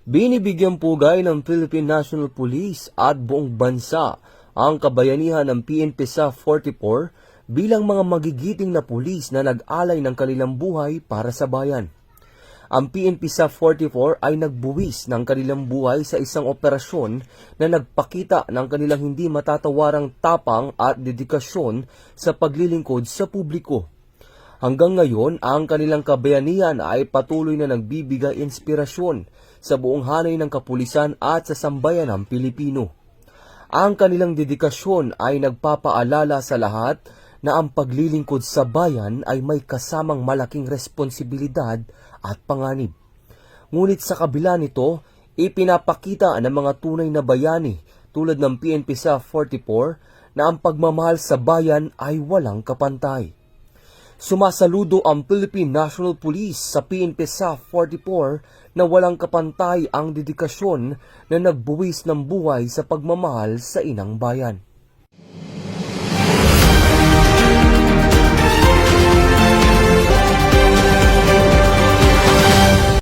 Binibigyan pugay ng Philippine National Police at buong bansa ang kabayanihan ng PNP sa 44 bilang mga magigiting na pulis na nag-alay ng kanilang buhay para sa bayan. Ang PNP sa 44 ay nagbuwis ng kanilang buhay sa isang operasyon na nagpakita ng kanilang hindi matatawarang tapang at dedikasyon sa paglilingkod sa publiko. Hanggang ngayon, ang kanilang kabayanihan ay patuloy na nagbibigay inspirasyon sa buong hanay ng kapulisan at sa sambayanang Pilipino. Ang kanilang dedikasyon ay nagpapaalala sa lahat na ang paglilingkod sa bayan ay may kasamang malaking responsibilidad at panganib. Ngunit sa kabila nito, ipinapakita ng mga tunay na bayani tulad ng PNP sa 44 na ang pagmamahal sa bayan ay walang kapantay. Sumasaludo ang Philippine National Police sa PNP sa 44 na walang kapantay ang dedikasyon na nagbuwis ng buhay sa pagmamahal sa inang bayan.